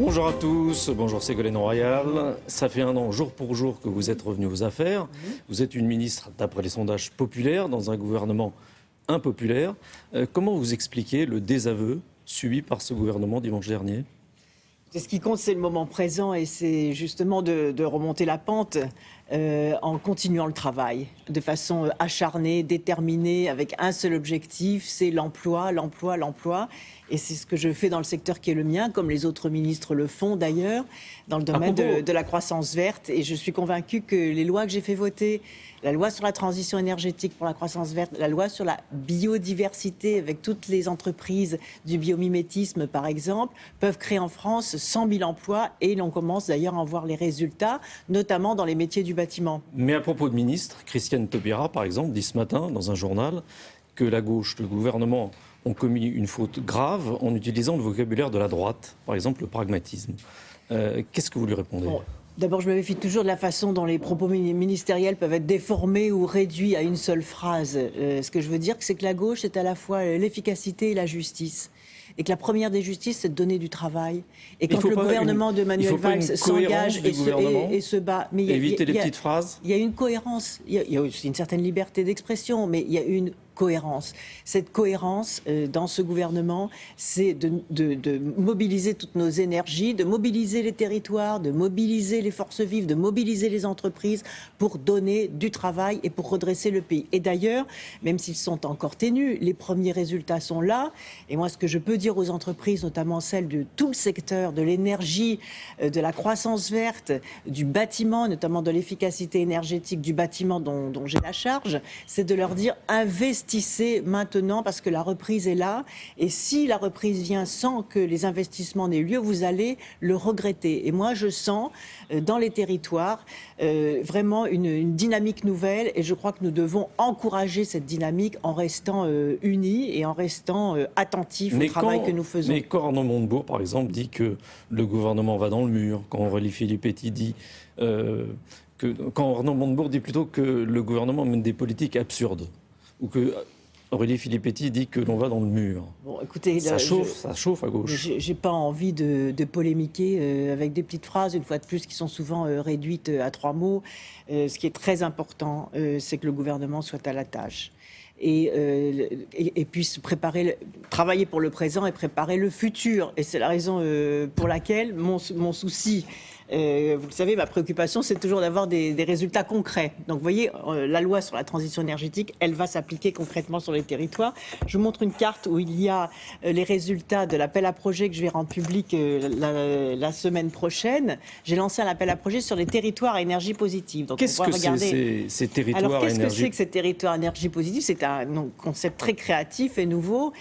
Bonjour à tous, bonjour Ségolène Royal. Ça fait 1 an, jour pour jour, que vous êtes revenu aux affaires. Vous êtes une ministre, d'après les sondages, populaires, dans un gouvernement impopulaire. Comment vous expliquez le désaveu subi par ce gouvernement dimanche dernier ? Ce qui compte, c'est le moment présent et c'est justement de remonter la pente en continuant le travail de façon acharnée, déterminée, avec un seul objectif, c'est l'emploi, l'emploi, l'emploi. Et c'est ce que je fais dans le secteur qui est le mien, comme les autres ministres le font d'ailleurs, dans le domaine de la croissance verte. Et je suis convaincue que les lois que j'ai fait voter, la loi sur la transition énergétique pour la croissance verte, la loi sur la biodiversité avec toutes les entreprises du biomimétisme par exemple, peuvent créer en France 100 000 emplois et l'on commence d'ailleurs à en voir les résultats, notamment dans les métiers du bâtiment. Mais à propos de ministres, Christiane Taubira par exemple dit ce matin dans un journal que la gauche, le gouvernement ont commis une faute grave en utilisant le vocabulaire de la droite, par exemple le pragmatisme. Qu'est-ce que vous lui répondez ? D'abord, je me méfie toujours de la façon dont les propos ministériels peuvent être déformés ou réduits à une seule phrase. Ce que je veux dire, c'est que la gauche, c'est à la fois l'efficacité et la justice. Et que la première des justices, c'est de donner du travail. Et quand le gouvernement de Manuel Valls s'engage et se bat... Mais éviter les petites phrases. Il y a une cohérence. Il y a aussi une certaine liberté d'expression, mais il y a une cohérence. Cette cohérence dans ce gouvernement, c'est de mobiliser toutes nos énergies, de mobiliser les territoires, de mobiliser les forces vives, de mobiliser les entreprises pour donner du travail et pour redresser le pays. Et d'ailleurs, même s'ils sont encore ténus, les premiers résultats sont là. Et moi, ce que je peux dire aux entreprises, notamment celles de tout le secteur, de l'énergie, de la croissance verte, du bâtiment, notamment de l'efficacité énergétique du bâtiment dont j'ai la charge, c'est de leur dire investissez maintenant parce que la reprise est là. Et si la reprise vient sans que les investissements n'aient lieu, vous allez le regretter. Et moi, je sens dans les territoires vraiment une dynamique nouvelle. Et je crois que nous devons encourager cette dynamique en restant unis et en restant attentifs au travail que nous faisons. Mais quand Arnaud Montebourg, par exemple, dit que le gouvernement va dans le mur, quand Aurélie Filippetti dit... quand Arnaud Montebourg dit plutôt que le gouvernement mène des politiques absurdes, ou que Aurélie Filippetti dit que l'on va dans le mur. Bon, écoutez, ça chauffe à gauche. J'ai pas envie de polémiquer avec des petites phrases, une fois de plus, qui sont souvent réduites à 3 mots. Ce qui est très important, c'est que le gouvernement soit à la tâche. Et puisse travailler pour le présent et préparer le futur. Et c'est la raison pour laquelle mon souci, vous le savez, ma préoccupation, c'est toujours d'avoir des résultats concrets. Donc, vous voyez, la loi sur la transition énergétique, elle va s'appliquer concrètement sur les territoires. Je vous montre une carte où il y a les résultats de l'appel à projet que je vais rendre public la semaine prochaine. J'ai lancé un appel à projet sur les territoires à énergie positive. Donc, qu'est-ce que c'est ces territoires à énergie ? Alors, qu'est-ce que c'est que ces territoires à énergie positive ? C'est un concept très créatif et nouveau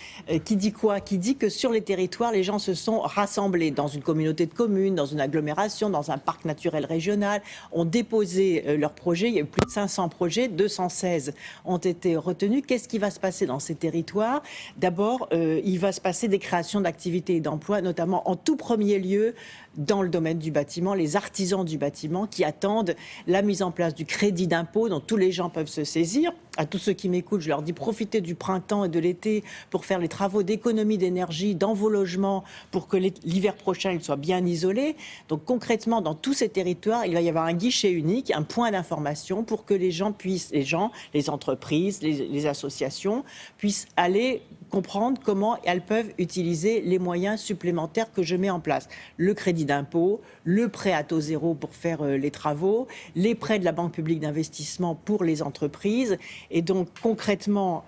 qui dit quoi ? Qui dit que sur les territoires, les gens se sont rassemblés dans une communauté de communes, dans une agglomération, dans un parc naturel régional, ont déposé leurs projets. Il y a eu plus de 500 projets, 216 ont été retenus. Qu'est-ce qui va se passer dans ces territoires ? D'abord, il va se passer des créations d'activités et d'emplois, notamment en tout premier lieu dans le domaine du bâtiment, les artisans du bâtiment qui attendent la mise en place du crédit d'impôt dont tous les gens peuvent se saisir. À tous ceux qui m'écoutent, je leur dis profitez du printemps et de l'été pour faire les travaux d'économie d'énergie dans vos logements pour que l'hiver prochain, ils soient bien isolés. Donc concrètement, dans tous ces territoires, il va y avoir un guichet unique, un point d'information pour que les gens puissent, les entreprises, les associations puissent aller comprendre comment elles peuvent utiliser les moyens supplémentaires que je mets en place. Le crédit d'impôt, le prêt à taux zéro pour faire les travaux, les prêts de la Banque publique d'investissement pour les entreprises. Et donc concrètement,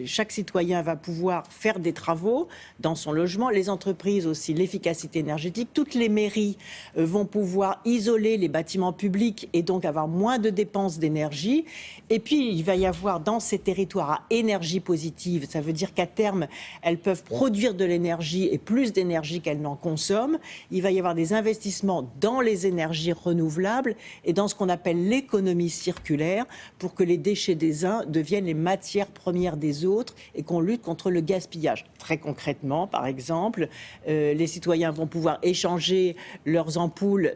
chaque citoyen va pouvoir faire des travaux dans son logement. Les entreprises aussi, l'efficacité énergétique. Toutes les mairies vont pouvoir isoler les bâtiments publics et donc avoir moins de dépenses d'énergie. Et puis, il va y avoir dans ces territoires à énergie positive, ça veut dire qu'à terme, elles peuvent produire de l'énergie et plus d'énergie qu'elles n'en consomment. Il va y avoir des investissements dans les énergies renouvelables et dans ce qu'on appelle l'économie circulaire pour que les déchets des uns deviennent les matières premières des autres et qu'on lutte contre le gaspillage. Très concrètement, par exemple, les citoyens vont pouvoir échanger leurs ampoules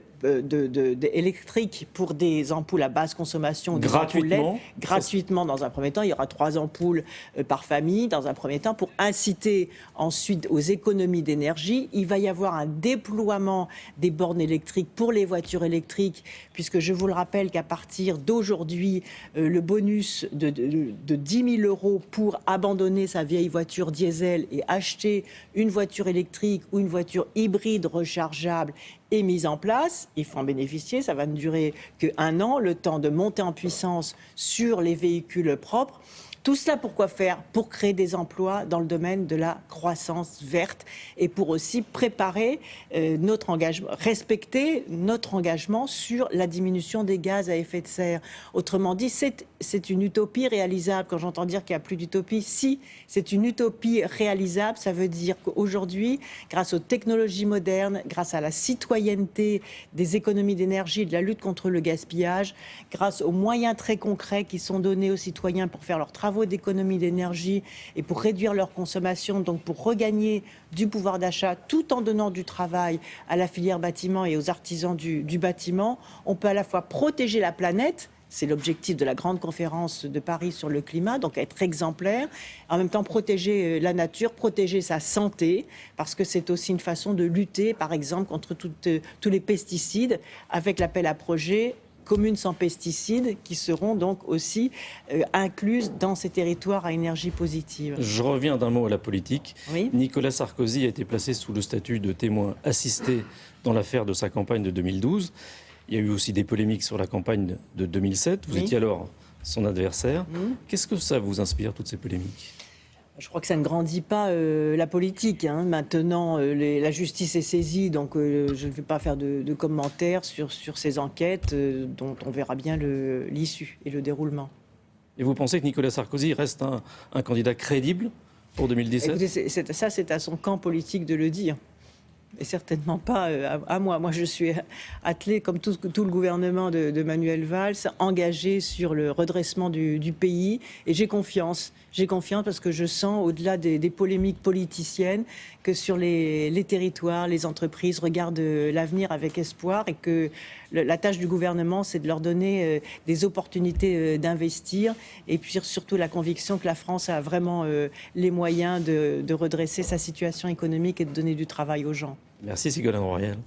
électriques pour des ampoules à basse consommation, des ampoules LED, gratuitement dans un premier temps. Il y aura 3 ampoules par famille dans un premier temps. temps, pour inciter ensuite aux économies d'énergie, il va y avoir un déploiement des bornes électriques pour les voitures électriques, puisque je vous le rappelle qu'à partir d'aujourd'hui, le bonus de 10 000 € pour abandonner sa vieille voiture diesel et acheter une voiture électrique ou une voiture hybride rechargeable est mise en place. Il faut en bénéficier. Ça va ne durer qu'1 an, le temps de monter en puissance sur les véhicules propres. Tout cela, pourquoi faire? Pour créer des emplois dans le domaine de la croissance verte et pour aussi préparer notre engagement, respecter notre engagement sur la diminution des gaz à effet de serre. Autrement dit, c'est une utopie réalisable. Quand j'entends dire qu'il n'y a plus d'utopie, si, c'est une utopie réalisable. Ça veut dire qu'aujourd'hui, grâce aux technologies modernes, grâce à la citoyenneté des économies d'énergie, de la lutte contre le gaspillage, grâce aux moyens très concrets qui sont donnés aux citoyens pour faire leurs travaux d'économie d'énergie et pour réduire leur consommation, donc pour regagner du pouvoir d'achat tout en donnant du travail à la filière bâtiment et aux artisans du bâtiment, on peut à la fois protéger la planète. C'est l'objectif de la grande conférence de Paris sur le climat, donc être exemplaire, en même temps protéger la nature, protéger sa santé, parce que c'est aussi une façon de lutter, par exemple, contre tous les pesticides, avec l'appel à projets communes sans pesticides qui seront donc aussi incluses dans ces territoires à énergie positive. Je reviens d'un mot à la politique. Oui. Nicolas Sarkozy a été placé sous le statut de témoin assisté dans l'affaire de sa campagne de 2012. Il y a eu aussi des polémiques sur la campagne de 2007. Vous étiez alors son adversaire. Qu'est-ce que ça vous inspire, toutes ces polémiques ? Je crois que ça ne grandit pas la politique. Maintenant, la justice est saisie, donc je ne vais pas faire de commentaires sur ces enquêtes dont on verra bien l'issue et le déroulement. Et vous pensez que Nicolas Sarkozy reste un candidat crédible pour 2017 ? Écoutez, c'est à son camp politique de le dire. Et certainement pas à moi. Moi, je suis attelée, comme tout le gouvernement de Manuel Valls, engagée sur le redressement du pays. Et j'ai confiance. J'ai confiance parce que je sens, au-delà des polémiques politiciennes, que sur les territoires, les entreprises regardent l'avenir avec espoir et que la tâche du gouvernement, c'est de leur donner des opportunités d'investir et puis surtout la conviction que la France a vraiment les moyens de redresser sa situation économique et de donner du travail aux gens. Merci Ségolène Royal.